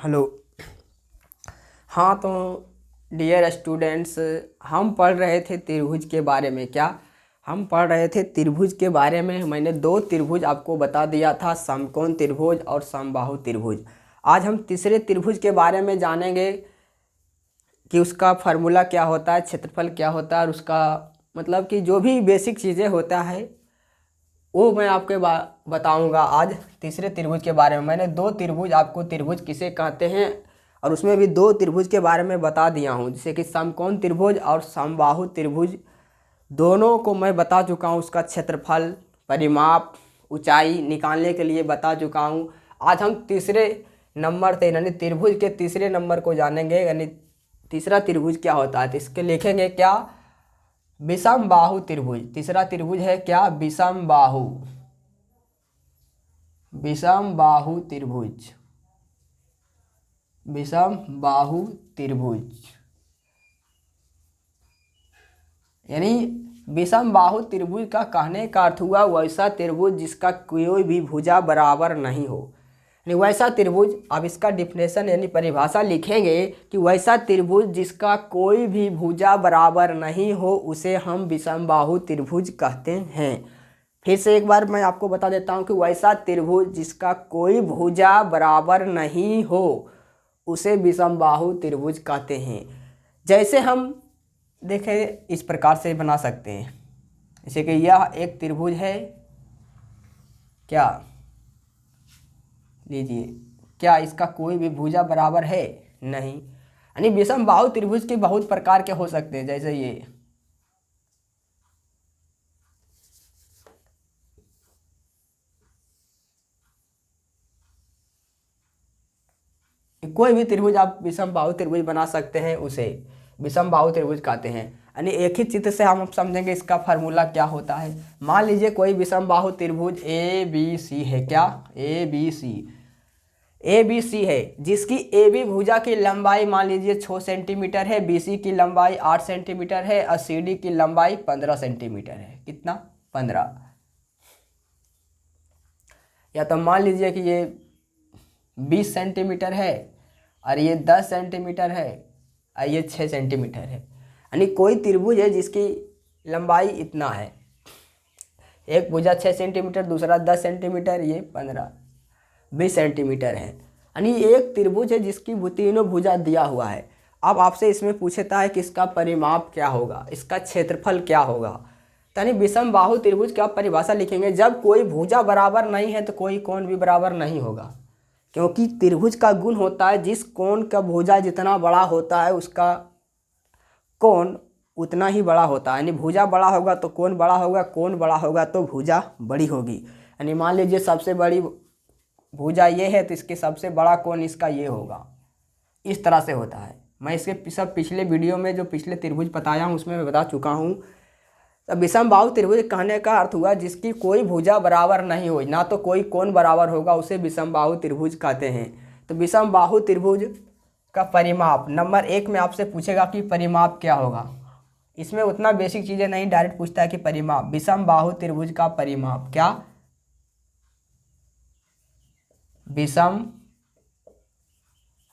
Hello. हाँ तो dear students, हम पढ़ रहे थे त्रिभुज के बारे में। क्या हम पढ़ रहे थे त्रिभुज के बारे में? मैंने दो त्रिभुज आपको बता दिया था, समकोण त्रिभुज और समबाहु त्रिभुज। आज हम तीसरे त्रिभुज के बारे में जानेंगे कि उसका फार्मूला क्या होता है, क्षेत्रफल क्या होता है और उसका मतलब कि जो भी बेसिक चीज़ें होता है वो मैं आपके बताऊंगा आज तीसरे त्रिभुज के बारे में। मैंने दो त्रिभुज, आपको त्रिभुज किसे कहते हैं और उसमें भी दो त्रिभुज के बारे में बता दिया हूं, जैसे कि समकोण त्रिभुज और समबाहु त्रिभुज। दोनों को मैं बता चुका हूं, उसका क्षेत्रफल, परिमाप, ऊंचाई निकालने के लिए बता चुका हूं। आज हम तीसरे नंबर से यानी त्रिभुज के तीसरे नंबर को जानेंगे, यानी तीसरा त्रिभुज क्या होता है। तो इसके लिखेंगे क्या? विषम बाहु त्रिभुज। तीसरा त्रिभुज है क्या? विषम बाहु, विषम बाहु त्रिभुज, विषम बाहु त्रिभुज। यानी विषम बाहु त्रिभुज का कहने का अर्थ हुआ वैसा त्रिभुज जिसका कोई भी भुजा बराबर नहीं हो, यानी वैसा त्रिभुज। अब इसका डिफिनेशन यानी परिभाषा लिखेंगे कि वैसा त्रिभुज जिसका कोई भी भुजा बराबर नहीं हो उसे हम विषम बाहु त्रिभुज कहते हैं। फिर से एक बार मैं आपको बता देता हूं कि वैसा त्रिभुज जिसका कोई भुजा बराबर नहीं हो उसे विषम बाहु त्रिभुज कहते हैं। जैसे हम देखें इस प्रकार से बना सकते हैं, जैसे कि यह एक त्रिभुज है। क्या लीजिए, क्या इसका कोई भी भुजा बराबर है? नहीं। यानी विषम बाहु त्रिभुज के बहुत प्रकार के हो सकते हैं, जैसे ये कोई भी त्रिभुज आप विषम बाहु त्रिभुज बना सकते हैं, उसे विषम बाहु त्रिभुज कहते हैं। यानी एक ही चित्र से हम समझेंगे इसका फार्मूला क्या होता है। मान लीजिए कोई विषम बाहु त्रिभुज ए बी सी है। क्या? A B C, A B C है जिसकी ए बी भुजा की लंबाई मान लीजिए 6 सेंटीमीटर है, बी सी की लंबाई 8 सेंटीमीटर है और सी डी की लंबाई 15 सेंटीमीटर है। कितना? 15। या तो मान लीजिए कि ये 20 सेंटीमीटर है और ये 10 सेंटीमीटर है और ये 6 सेंटीमीटर है। यानी कोई त्रिभुज है जिसकी लंबाई इतना है, एक भुजा 6 सेंटीमीटर, दूसरा 10 सेंटीमीटर, ये 20 सेंटीमीटर है। यानी एक त्रिभुज है जिसकी तीनों भुजा दिया हुआ है। अब आपसे इसमें पूछता है कि इसका परिमाप क्या होगा, इसका क्षेत्रफल क्या होगा। यानी विषम बाहु त्रिभुज का परिभाषा लिखेंगे, जब कोई भुजा बराबर नहीं है तो कोई कोण भी बराबर नहीं होगा, क्योंकि त्रिभुज का गुण होता है जिस कोण का भुजा जितना बड़ा होता है उसका कोण उतना ही बड़ा होता है। यानी भुजा बड़ा होगा तो कोण बड़ा होगा, कोण बड़ा होगा तो भुजा बड़ी होगी। यानी मान लीजिए सबसे बड़ी भुजा ये है तो इसके सबसे बड़ा कोण इसका ये होगा। इस तरह से होता है। मैं इसके सब पिछले वीडियो में जो पिछले त्रिभुज बताया हूँ उसमें मैं बता चुका हूँ। तो विषम बाहु त्रिभुज कहने का अर्थ हुआ जिसकी कोई भुजा बराबर नहीं हो, ना तो कोई कोण बराबर होगा, उसे विषम बाहु त्रिभुज कहते हैं। तो विषम बाहु त्रिभुज का परिमाप नंबर 1 में आपसे पूछेगा कि परिमाप क्या होगा। इसमें उतना बेसिक चीज़ें नहीं, डायरेक्ट पूछता है कि परिमाप, विषम बाहु त्रिभुज का परिमाप। क्या? विषम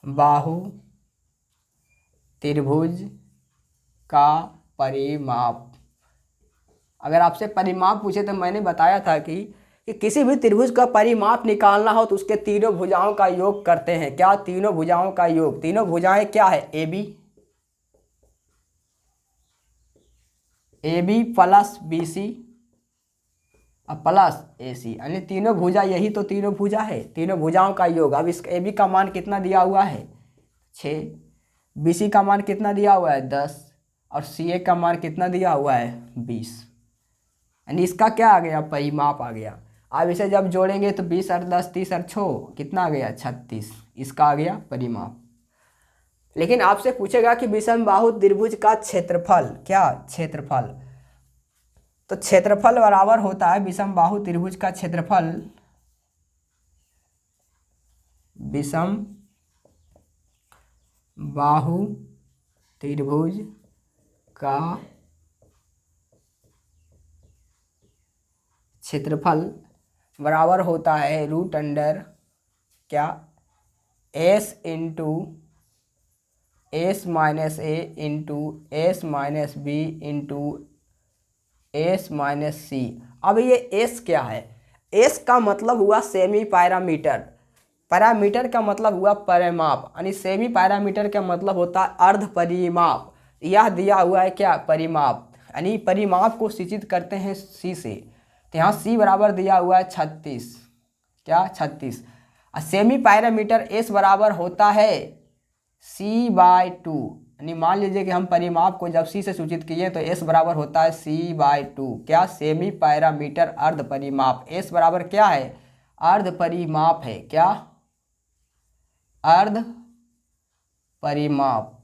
बाहु त्रिभुज का परिमाप। अगर आपसे परिमाप पूछे तो मैंने बताया था कि किसी भी त्रिभुज का परिमाप निकालना हो तो उसके तीनों भुजाओं का योग करते हैं। क्या? तीनों भुजाओं का योग। तीनों भुजाएं क्या है? A B plus B C और प्लस ए सी, यानी तीनों भुजा, यही तो तीनों भुजा है, तीनों भुजाओं का योग। अब इस ए बी का मान कितना दिया हुआ है? 6। बी सी का मान कितना दिया हुआ है? 10। और सी ए का मान कितना दिया हुआ है? 20। यानी इसका क्या आ गया? परिमाप आ गया। अब इसे जब जोड़ेंगे तो 20 और 10, 30 और 6 कितना आ गया? 36। इसका आ गया परिमाप। लेकिन आपसे पूछेगा कि विषम बाहु त्रिभुज का क्षेत्रफल। क्या? क्षेत्रफल। तो क्षेत्रफल बराबर होता है विषम बाहु त्रिभुज का क्षेत्रफल, विषम बाहु त्रिभुज का क्षेत्रफल बराबर होता है रूट अंडर क्या? S into S minus A into S minus B into S minus C. अब ये एस क्या है? एस का मतलब हुआ सेमी पैरामीटर, पैरामीटर का मतलब हुआ परिमाप, यानी सेमी पैरामीटर का मतलब होता है अर्ध परिमाप। यह दिया हुआ है क्या? परिमाप, यानी परिमाप को सूचित करते हैं सी से। तो यहाँ सी बराबर दिया हुआ है 36, क्या 36। और सेमी पैरामीटर एस बराबर होता है C/2, यानी मान लीजिए कि हम परिमाप को जब सी से सूचित किए तो एस बराबर होता है C/2, क्या? सेमी पैरामीटर अर्ध परिमाप। एस बराबर क्या है? अर्ध परिमाप है, क्या? अर्ध परिमाप।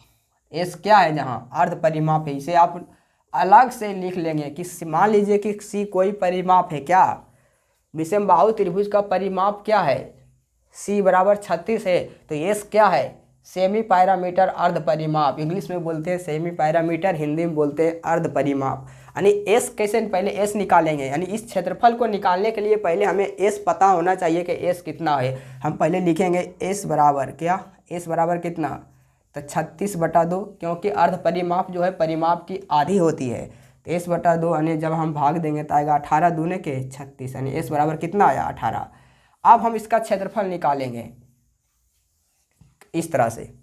एस क्या है? जहाँ अर्ध परिमाप है, इसे आप अलग से लिख लेंगे कि मान लीजिए कि सी कोई परिमाप है, क्या? विषमबाहु त्रिभुज का परिमाप क्या है? सी बराबर 36 है, तो एस क्या है? सेमी पैरामीटर अर्ध परिमाप। इंग्लिश में बोलते हैं सेमी पैरामीटर, हिंदी में बोलते हैं अर्ध परिमाप। यानी एस कैसे? पहले एस निकालेंगे, यानी इस क्षेत्रफल को निकालने के लिए पहले हमें एस पता होना चाहिए कि एस कितना है। हम पहले लिखेंगे एस बराबर क्या? एस बराबर कितना? तो 36/2, क्योंकि अर्ध परिमाप जो है परिमाप की आधी होती है। तो एस बटा 2, यानी जब हम भाग देंगे तो आएगा 18 दूने के 36, यानी एस बराबर कितना आया? 18। अब हम इसका क्षेत्रफल निकालेंगे इस तरह से।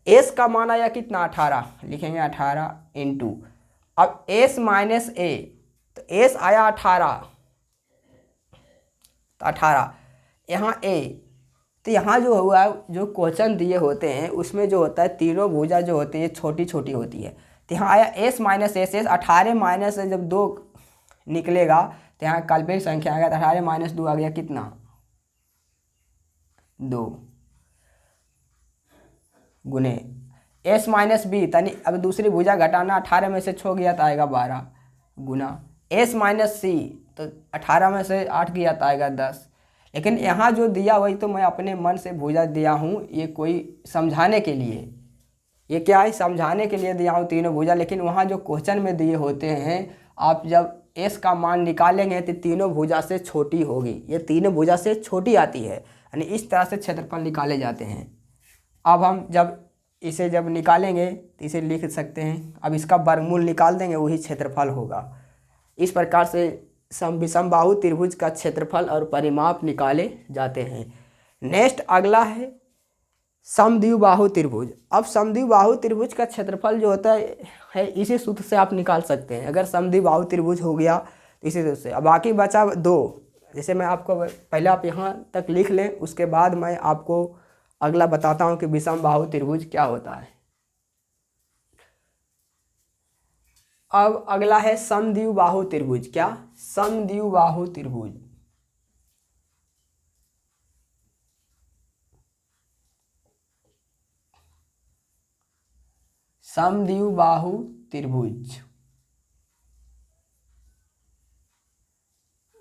एस का मान आया कितना? 18, लिखेंगे 18 इंटू, अब एस माइनस ए, तो एस आया 18, तो 18 यहाँ ए। तो यहाँ जो हुआ, जो क्वेश्चन दिए होते हैं उसमें जो होता है तीनों भुजा जो होती है छोटी छोटी होती है। तो यहाँ आया एस माइनस एस, 18 माइनस से जब 2 निकलेगा तो यहाँ काल्पनिक संख्या आएगा, तो 18 माइनस 2 आ गया कितना? 2 गुने एस माइनस बी, यानी अब दूसरी भुजा घटाना, 18 में से 6 गया तो आएगा 12, गुना एस माइनस सी, तो 18 में से 8 गया तो आएगा 10। लेकिन यहाँ जो दिया वही तो मैं अपने मन से भुजा दिया हूँ, ये कोई समझाने के लिए, ये क्या है? समझाने के लिए दिया हूँ तीनों भुजा। लेकिन वहाँ जो क्वेश्चन में दिए होते हैं, आप जब एस का मान निकालेंगे तो तीनों भुजा से छोटी होगी, ये तीनों भुजा से छोटी आती है, यानी इस तरह से क्षेत्रफल निकाले जाते हैं। अब हम जब इसे जब निकालेंगे तो इसे लिख सकते हैं, अब इसका वर्गमूल निकाल देंगे, वही क्षेत्रफल होगा। इस प्रकार से विषमबाहु त्रिभुज का क्षेत्रफल और परिमाप निकाले जाते हैं। नेक्स्ट अगला है समद्विबाहु त्रिभुज। अब समद्विबाहु त्रिभुज का क्षेत्रफल जो होता है इसी सूत्र से आप निकाल सकते हैं। अगर समद्विबाहु त्रिभुज हो गया तो इसी सूत्र से। अब बाकी बचा 2, जैसे मैं आपको पहले आप यहाँ तक लिख लें, उसके बाद मैं आपको अगला बताता हूँ कि विषमबाहु त्रिभुज क्या होता है। अब अगला है समद्विबाहु त्रिभुज। क्या? समद्विबाहु त्रिभुज। समद्विबाहु त्रिभुज,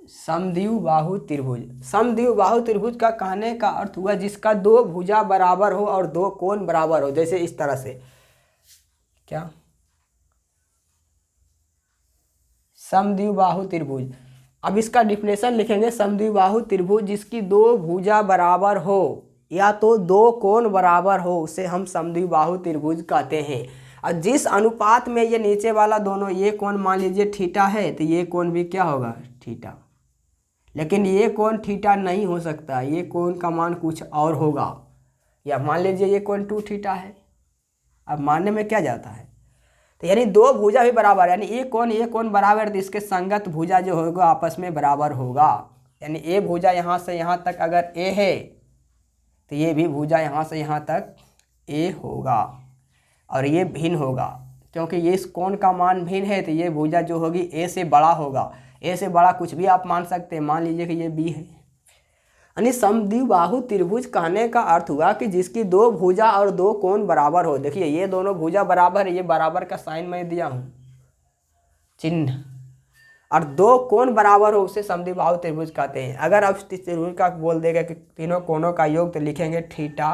समद्विबाहु त्रिभुज। समद्विबाहु त्रिभुज का कहने का अर्थ हुआ जिसका 2 भुजा बराबर हो और 2 कोण बराबर हो, जैसे इस तरह से। क्या? समद्विबाहु त्रिभुज। अब इसका डिफिनेशन लिखेंगे, समद्विबाहु त्रिभुज जिसकी 2 भुजा बराबर हो या तो 2 कोण बराबर हो उसे हम समद्विबाहु त्रिभुज कहते हैं। और जिस अनुपात में ये नीचे वाला दोनों, ये कोण मान लीजिए थीटा है तो ये कोण भी क्या होगा? थीटा। लेकिन ये कोण थीटा नहीं हो सकता, ये कोण का मान कुछ और होगा। या मान लीजिए ये कोण 2 थीटा है। अब मानने में क्या जाता है? तो यानी 2 भुजा भी बराबर, यानी ये कोण बराबर, तो इसके संगत भुजा जो होगा आपस में बराबर होगा। यानी ए भुजा यहाँ से यहाँ तक अगर ए है तो ये भी भुजा यहाँ से यहाँ तक ए होगा, और ये भिन्न होगा क्योंकि ये इस कोण का मान भिन्न है, तो ये भुजा जो होगी ए से बड़ा होगा। ए से बड़ा कुछ भी आप मान सकते हैं, मान लीजिए कि ये बी है। यानी समद्विबाहु त्रिभुज कहने का अर्थ हुआ कि जिसकी 2 भुजा और 2 कोण बराबर हो। देखिए ये दोनों भुजा बराबर है, ये बराबर का साइन मैं दिया हूँ, चिन्ह, और 2 कोण बराबर हो उसे समद्विबाहु त्रिभुज कहते हैं। अगर आप त्रिभुज का बोल देगा कि तीनों कोणों का योग, तो लिखेंगे थीटा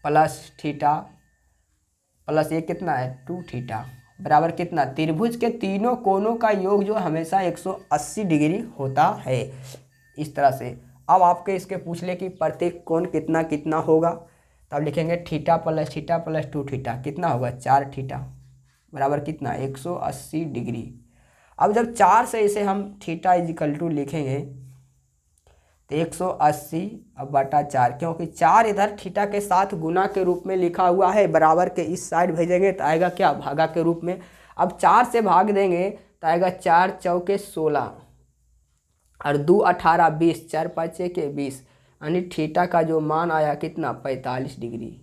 प्लस थीटा प्लस ये कितना है? 2 थीटा बराबर कितना? त्रिभुज के तीनों कोणों का योग जो हमेशा 180 डिग्री होता है, इस तरह से। अब आपके इसके पूछ ले कि प्रत्येक कोण कितना कितना होगा, तब लिखेंगे थीटा प्लस 2 थीटा कितना होगा 4 थीटा बराबर कितना 180 डिग्री। अब जब 4 से इसे हम थीटा इजिकल टू लिखेंगे तो 180 अब बटा 4, क्योंकि 4 इधर थीटा के साथ गुना के रूप में लिखा हुआ है, बराबर के इस साइड भेजेंगे तो आएगा क्या भागा के रूप में। अब 4 से भाग देंगे तो आएगा 4 चौके 16 और 2 18 20, 4 5 के 20, यानी थीटा का जो मान आया कितना 45 डिग्री।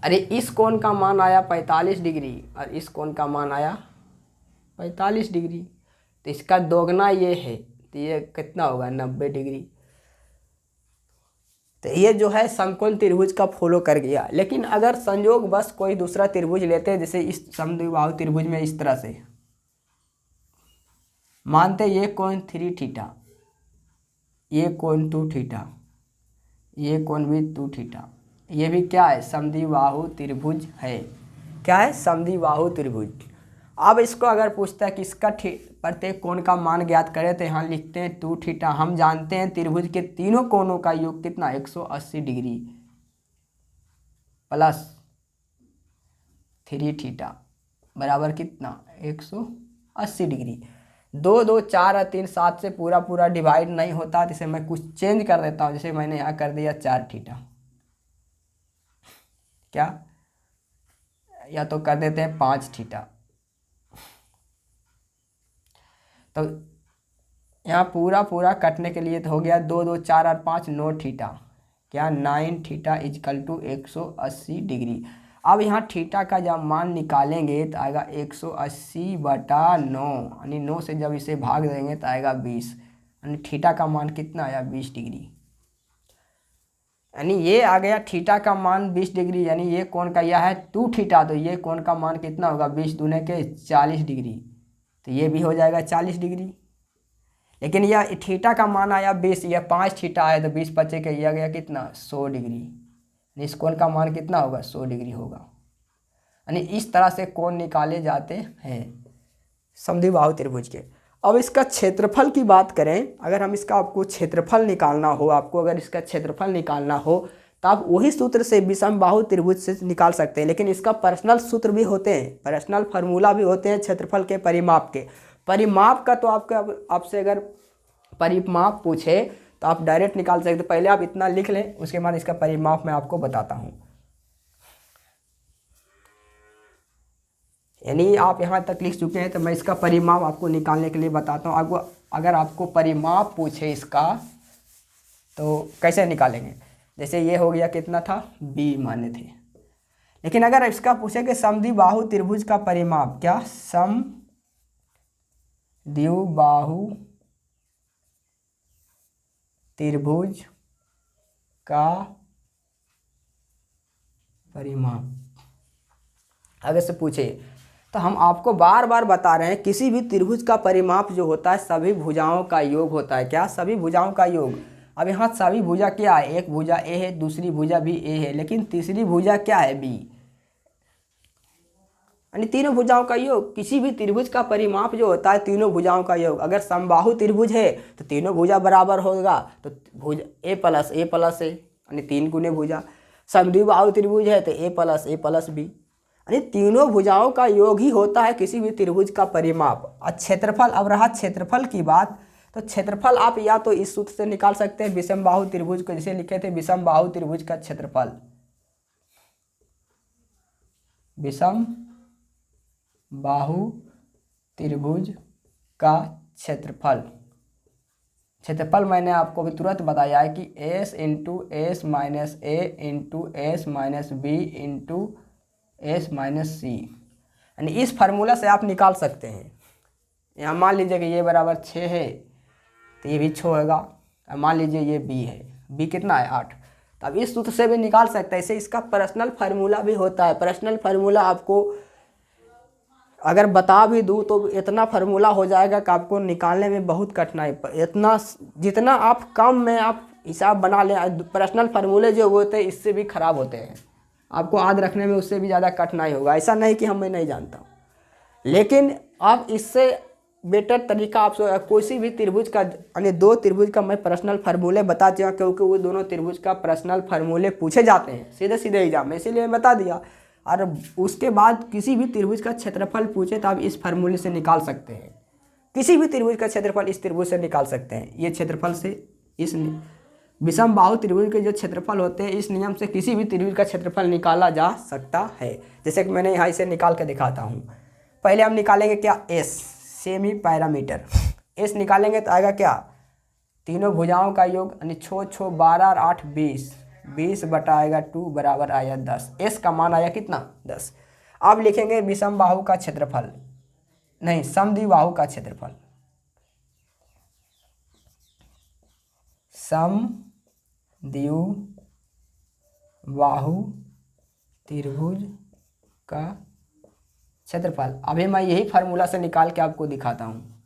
अरे इस कोण का मान आया 45 डिग्री और इस कोण का मान आया 45 डिग्री, तो इसका दोगुना ये है तो ये कितना होगा 90 डिग्री। तो ये जो है समकोण त्रिभुज का फॉलो कर गया। लेकिन अगर संयोग बस कोई दूसरा त्रिभुज लेते हैं, जैसे इस समद्विबाहु त्रिभुज में इस तरह से मानते ये कोण 3 थीटा, ये कोण 2 थीटा, ये कोण भी 2 थीटा, ये भी क्या है समद्विबाहु त्रिभुज है। क्या है समद्विबाहु त्रिभुज। अब इसको अगर पूछता है कि इसका प्रत्येक कोण का मान ज्ञात करें तो यहाँ लिखते हैं 2 थीटा। हम जानते हैं त्रिभुज के तीनों कोणों का योग कितना 180 डिग्री प्लस 3 थीटा बराबर कितना 180 डिग्री। 2 2 4 और 3 7 से पूरा पूरा डिवाइड नहीं होता, तो इसे मैं कुछ चेंज कर देता हूँ। जैसे मैंने यहाँ कर दिया 4 थीटा, क्या या तो कर देते हैं 5 थीटा। तो यहाँ पूरा पूरा कटने के लिए तो हो गया 2 2 4 और 5 9 थीटा, क्या 9 थीटा इजकल टू 180 डिग्री। अब यहाँ थीटा का जब मान निकालेंगे तो आएगा 180 बटा 9, यानी 9 से जब इसे भाग देंगे तो आएगा 20, यानी थीटा का मान कितना आया 20 डिग्री। यानी ये आ गया थीटा का मान 20 डिग्री, यानी ये कोण का यह है 2 थीटा, तो ये कोण का मान कितना होगा 20 दूने के 40 डिग्री, तो ये भी हो जाएगा 40 डिग्री। लेकिन यह थीटा का मान आया 20, यह 5 थीटा आया तो 20 बचे के यह गया कितना 100 डिग्री। इस कोण का मान कितना होगा 100 डिग्री होगा। यानी इस तरह से कोण निकाले जाते हैं समद्विबाहु त्रिभुज के। अब इसका क्षेत्रफल की बात करें, अगर हम इसका आपको क्षेत्रफल निकालना हो, आपको अगर इसका क्षेत्रफल निकालना हो तो आप वही सूत्र से विषमबाहु त्रिभुज से निकाल सकते हैं। लेकिन इसका पर्सनल सूत्र भी होते हैं, पर्सनल फार्मूला भी होते हैं क्षेत्रफल के परिमाप के। परिमाप का तो आपसे अगर परिमाप पूछे तो आप डायरेक्ट निकाल सकते। पहले आप इतना लिख लें, उसके बाद इसका परिमाप मैं आपको बताता हूँ। यानी आप यहाँ तक लिख चुके हैं तो मैं इसका परिमाप आपको निकालने के लिए बताता हूँ। आपको अगर आपको परिमाप पूछे इसका तो कैसे निकालेंगे। जैसे ये हो गया कितना था b माने थे। लेकिन अगर इसका पूछे कि समद्विबाहु त्रिभुज का परिमाप, क्या समद्विबाहु त्रिभुज का परिमाप अगर से पूछे तो हम आपको बार बार बता रहे हैं किसी भी त्रिभुज का परिमाप जो होता है सभी भुजाओं का योग होता है। क्या सभी भुजाओं का योग। अब यहाँ सभी भुजा क्या है, एक भुजा ए है, दूसरी भुजा भी ए है, लेकिन तीसरी भुजा क्या है बी, यानी तीनों भुजाओं का योग। किसी भी त्रिभुज का परिमाप जो होता है तीनों भुजाओं का योग। अगर समबाहु त्रिभुज है तो तीनों भुजा बराबर होगा, तो भुज ए प्लस ए यानी 3 गुने भुजा। समद्विबाहु त्रिभुज है तो ए प्लस बी, यानी तीनों भुजाओं का योग ही होता है किसी भी त्रिभुज का परिमाप। और क्षेत्रफल, अब रहा क्षेत्रफल की बात, तो क्षेत्रफल आप या तो इस सूत्र से निकाल सकते हैं विषमबाहु त्रिभुज को, जैसे लिखे थे विषमबाहु त्रिभुज का क्षेत्रफल, विषमबाहु त्रिभुज का क्षेत्रफल मैंने आपको भी तुरंत बताया है कि s into S minus A into S minus B into S minus C, यानी इस फार्मूला से आप निकाल सकते हैं। यहाँ मान लीजिए कि ये बराबर 6 है तो ये भी 6 होगा। अब मान लीजिए ये b है, b कितना है 8, तो अब इस सूत्र से भी निकाल सकते हैं। इसे इसका पर्सनल फार्मूला भी होता है। पर्सनल फार्मूला आपको अगर बता भी दूँ तो इतना फार्मूला हो जाएगा कि आपको निकालने में बहुत कठिनाई, इतना जितना आप कम में आप हिसाब बना लें। पर्सनल फार्मूले जो होते हैं इससे भी ख़राब होते हैं, आपको याद रखने में उससे भी ज़्यादा कठिनाई होगा। ऐसा नहीं कि मैं नहीं जानता हूँ, लेकिन आप इससे बेटर तरीका आप कोई भी त्रिभुज का यानी दो त्रिभुज का मैं पर्सनल फार्मूले बता दिया, क्योंकि वो दोनों त्रिभुज का पर्सनल फार्मूले पूछे जाते हैं सीधे सीधे एग्जाम में, इसीलिए मैं बता दिया। और उसके बाद किसी भी त्रिभुज का क्षेत्रफल पूछे तो आप इस फार्मूले से निकाल सकते हैं। किसी भी त्रिभुज का क्षेत्रफल इस त्रिभुज से निकाल सकते हैं। ये क्षेत्रफल से इस विषम बाहु त्रिभुज के जो क्षेत्रफल होते हैं, इस नियम से किसी भी त्रिभुज का क्षेत्रफल निकाला जा सकता है। जैसे कि मैंने यहाँ इसे निकाल के दिखाता हूँ। पहले हम निकालेंगे क्या, एस सेमी पैरामीटर। एस निकालेंगे तो आएगा क्या, तीनों भुजाओं का योग यानी 6 6 12 और 8 20, 20 बटा आएगा 2 बराबर आया 10। एस का मान आया कितना, 10। अब लिखेंगे विषम बाहु का क्षेत्रफल, नहीं समद्विबाहु का क्षेत्रफल। समद्विबाहु त्रिभुज का क्षेत्रफल। अभी मैं यही फार्मूला से निकाल के आपको दिखाता हूँ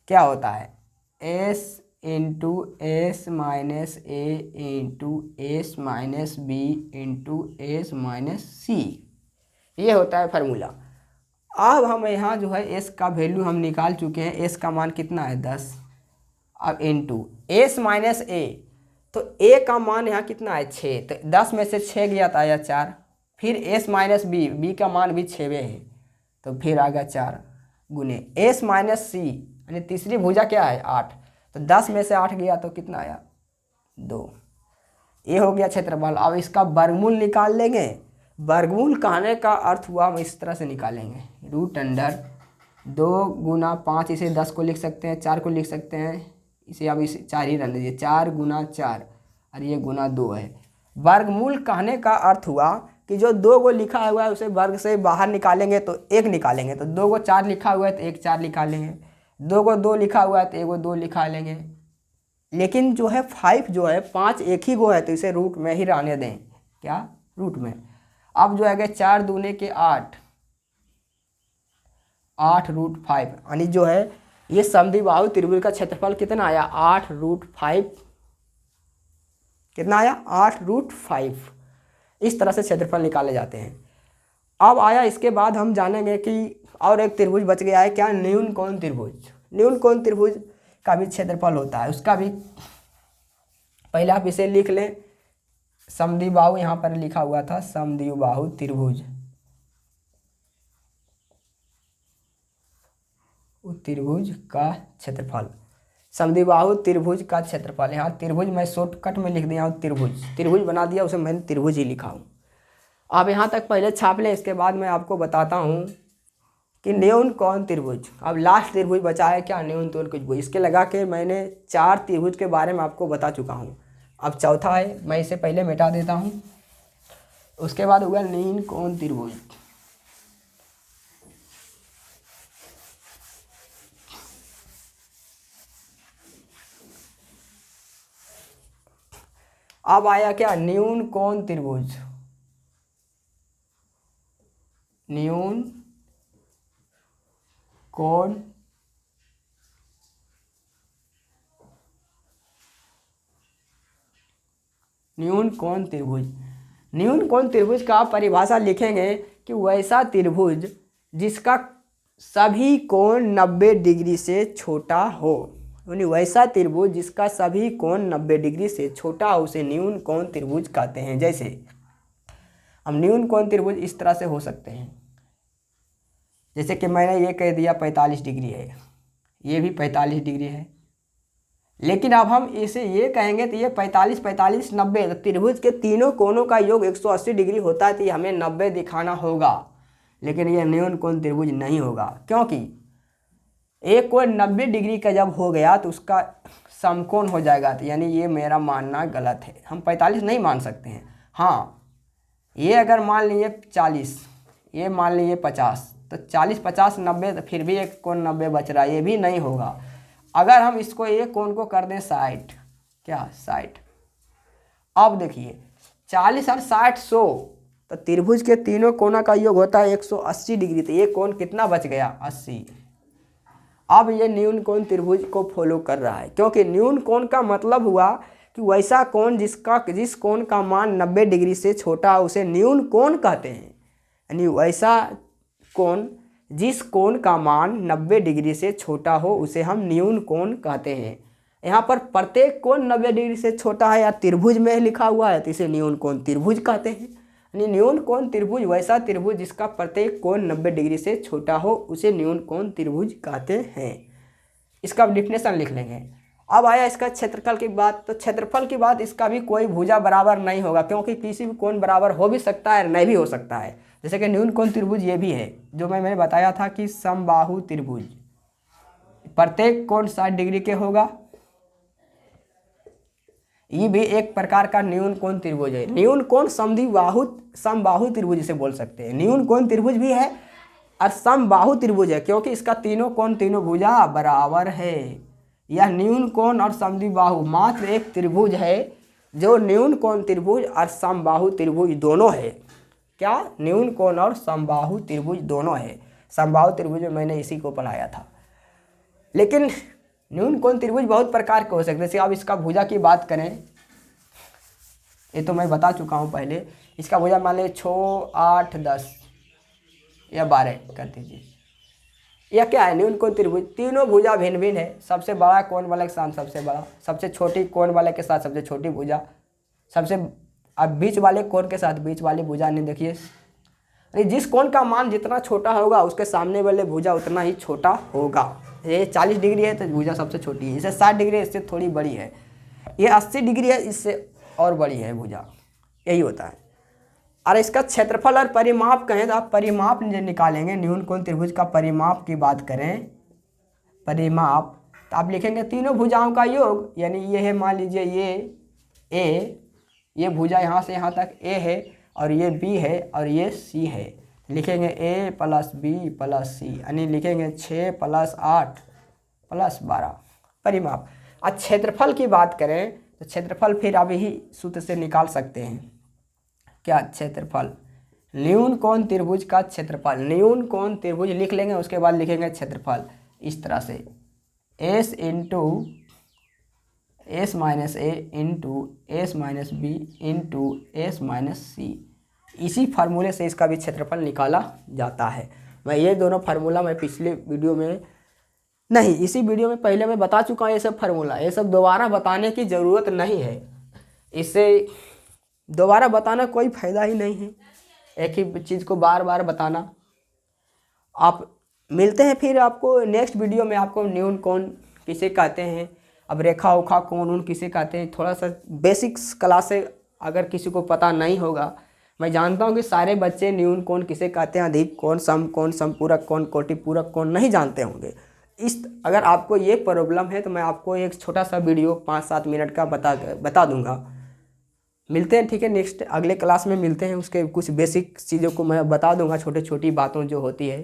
क्या होता है। S into S minus A into S minus B into S minus C, ये होता है फार्मूला। अब हम यहाँ जो है एस का वैल्यू हम निकाल चुके हैं। एस का मान कितना है, 10। अब इंटू एस माइनस ए, तो ए का मान यहाँ कितना है, 6। तो 10 में से 6 गया तो आया 4। फिर एस माइनस बी, बी का मान भी 6 है, तो फिर आ गया 4 गुने एस माइनस सी यानी तीसरी भुजा क्या है, 8। तो 10 में से 8 गया तो कितना आया, 2। ये हो गया क्षेत्रफल। अब इसका वर्गमूल निकाल लेंगे। वर्गमूल कहने का अर्थ हुआ हम इस तरह से निकालेंगे, रूट अंडर 2 गुना 5, इसे 10 को लिख सकते हैं, 4 को लिख सकते हैं, इसे अब इसे 4 ही रहने दीजिए, 4 गुना 4 और ये गुना 2 है। वर्गमूल कहने का अर्थ हुआ कि जो 2 को लिखा हुआ है उसे वर्ग से बाहर निकालेंगे तो 1 निकालेंगे। तो 2 को 4 लिखा हुआ है तो 1 4 निकालेंगे, 2 को 2 लिखा हुआ है तो 1 को 2 निकालेंगे। लेकिन जो है 5 जो है 5 एक ही गो है, तो इसे रूट में ही रहने दें, क्या रूट में। अब जो है 4 दूने के 8, 8 रूट 5 यानी जो है ये समद्विबाहु त्रिभुज का क्षेत्रफल कितना आया, 8 रूट 5। कितना आया, 8 रूट 5। इस तरह से क्षेत्रफल निकाले जाते हैं। अब आया इसके बाद हम जानेंगे कि और एक त्रिभुज बच गया है क्या, न्यून कोण त्रिभुज। न्यून कोण त्रिभुज का भी क्षेत्रफल होता है, उसका भी पहले आप इसे लिख लें। समद्विबाहु यहाँ पर लिखा हुआ था, समद्विबाहु त्रिभुज, त्रिभुज का क्षेत्रफल, समद्विबाहु त्रिभुज का क्षेत्रफल। यहाँ त्रिभुज मैं शॉर्टकट में लिख दिया हूँ, त्रिभुज त्रिभुज बना दिया, उसे मैंने त्रिभुज ही लिखा हूँ। आप यहाँ तक पहले छाप लें, इसके बाद मैं आपको बताता हूँ कि न्यून कोण त्रिभुज। अब लास्ट त्रिभुज बचा है क्या, न्यून कोण त्रिभुज। इसके लगा के मैंने 4 त्रिभुज के बारे में आपको बता चुका हूँ। अब चौथा है, मैं इसे पहले मिटा देता हूँ। उसके बाद हुआ न्यून कोण त्रिभुज। अब आया क्या, न्यून कोण त्रिभुज। न्यून कोण न्यून कोण त्रिभुज। न्यून कोण त्रिभुज का परिभाषा लिखेंगे कि वैसा त्रिभुज जिसका सभी कोण 90 डिग्री से छोटा हो, यानी वैसा त्रिभुज जिसका सभी कोण 90 डिग्री से छोटा हो उसे न्यून कोण त्रिभुज कहते हैं। जैसे हम न्यून कोण त्रिभुज इस तरह से हो सकते हैं, जैसे कि मैंने ये कह दिया 45 डिग्री है, ये भी 45 डिग्री है। लेकिन अब हम इसे ये कहेंगे तो ये 45 45 90, तो त्रिभुज के तीनों कोणों का योग 180 डिग्री होता है, तो ये हमें 90 दिखाना होगा। लेकिन ये न्यून कोण त्रिभुज नहीं होगा, क्योंकि एक कोण 90 डिग्री का जब हो गया तो उसका समकोण हो जाएगा। तो यानी ये मेरा मानना गलत है, हम 45 नहीं मान सकते हैं। हाँ, ये अगर मान लीजिए 40, ये मान लीजिए 50, तो 40 50 90, तो फिर भी एक कोण 90 बच रहा है, ये भी नहीं होगा। अगर हम इसको एक कोण को कर दें 60, क्या 60, अब देखिए 40 और 60 100, तो त्रिभुज के तीनों कोणों का योग होता है 180 डिग्री। तो ये कोण कितना बच गया, 80। अब ये न्यून कोण त्रिभुज को फॉलो कर रहा है, क्योंकि न्यून कोण का मतलब हुआ कि वैसा कोण जिस कोण का मान 90 डिग्री से छोटा उसे न्यून कोण कहते हैं। यानी वैसा कोण जिस कोण का मान 90 डिग्री से छोटा हो उसे हम न्यून कोण कहते हैं। यहाँ पर प्रत्येक कोण 90 डिग्री से छोटा है या त्रिभुज में लिखा हुआ है तो इसे न्यून कोण त्रिभुज कहते हैं। यानी न्यून कोण त्रिभुज वैसा त्रिभुज जिसका प्रत्येक कोण 90 डिग्री से छोटा हो उसे न्यून कोण त्रिभुज कहते हैं। इसका डिफिनेशन लिख लेंगे। अब आया इसका क्षेत्रफल की बात। तो क्षेत्रफल की बात, इसका भी कोई भुजा बराबर नहीं होगा, क्योंकि किसी भी कोण बराबर हो भी सकता है नहीं भी हो सकता है। जैसे कि न्यून कोण त्रिभुज ये भी है, जो मैंने बताया था कि समबाहु त्रिभुज, प्रत्येक कोण 60 डिग्री के होगा। ये भी एक प्रकार का न्यून कोण त्रिभुज है। न्यून कोण समबाहु त्रिभुज इसे बोल सकते हैं। न्यून कोण त्रिभुज भी है और समबाहु त्रिभुज है, क्योंकि इसका तीनों कोण तीनों भुजा बराबर है। यह न्यून कोण और समद्विबाहु मात्र एक त्रिभुज है जो न्यून कोण त्रिभुज और समबाहु त्रिभुज दोनों है। क्या? न्यून कोण और समबाहु त्रिभुज दोनों है। समबाहु त्रिभुज में मैंने इसी को पढ़ाया था। लेकिन न्यून कोण त्रिभुज बहुत प्रकार के हो सकते हैं। जैसे अब इसका भुजा की बात करें, ये तो मैं बता चुका हूँ पहले। इसका भुजा मान लीजिए 6, 8, 10 या 12 कर दीजिए। यह क्या है? न्यून कोण त्रिभुज। तीनों भुजा भिन्न भिन्न है। सबसे बड़ा कोण वाले के साथ सबसे बड़ा, सबसे छोटी कोण वाले के साथ सबसे छोटी भुजा, सबसे अब बीच वाले कोण के साथ बीच वाली भुजा। नहीं देखिए, जिस कोण का मान जितना छोटा होगा उसके सामने वाले भुजा उतना ही छोटा होगा। ये 40 डिग्री है तो भुजा सबसे छोटी है। इसे 60 डिग्री है, इससे थोड़ी बड़ी है। ये 80 डिग्री है, इससे और बड़ी है भुजा। यही होता है। और इसका क्षेत्रफल और परिमाप कहें तो आप परिमाप निकालेंगे। न्यून कोण त्रिभुज का परिमाप की बात करें, परिमाप, तो आप लिखेंगे तीनों भुजाओं का योग। यानी ये है, मान लीजिए ये ए, ये भुजा यहाँ से यहाँ तक ए है, और ये बी है, और ये सी है। लिखेंगे ए प्लस बी प्लस सी, यानी लिखेंगे 6 + 8 + 12 परिमाप। और क्षेत्रफल की बात करें तो क्षेत्रफल फिर आप यही सूत्र से निकाल सकते हैं। क्या? क्षेत्रफल, न्यून कोण त्रिभुज का क्षेत्रफल। न्यून कोण त्रिभुज लिख लेंगे, उसके बाद लिखेंगे क्षेत्रफल इस तरह से, s × s - a × s - b × s - c। इसी फार्मूले से इसका भी क्षेत्रफल निकाला जाता है। मैं ये दोनों फार्मूला मैं पिछले वीडियो में नहीं, इसी वीडियो में पहले मैं बता चुका हूँ। ये सब फार्मूला, ये सब दोबारा बताने की ज़रूरत नहीं है। इससे दोबारा बताना कोई फ़ायदा ही नहीं है, एक ही चीज़ को बार बार बताना। आप मिलते हैं फिर आपको नेक्स्ट वीडियो में। आपको न्यून कोण किसे कहते हैं, अब रेखा उखा कोण उन किसे कहते हैं, थोड़ा सा बेसिक्स क्लास से अगर किसी को पता नहीं होगा। मैं जानता हूँ कि सारे बच्चे न्यून कोण किसे कहते हैं, अधिक कोण, सम कोण, समपूरक कोण, कोटिपूरक कोण नहीं जानते होंगे। अगर आपको ये प्रॉब्लम है तो मैं आपको एक छोटा सा वीडियो 5-7 मिनट का बता दूंगा। मिलते हैं, ठीक है, नेक्स्ट अगले क्लास में मिलते हैं। उसके कुछ बेसिक चीज़ों को मैं बता दूंगा, छोटी छोटी बातों जो होती है।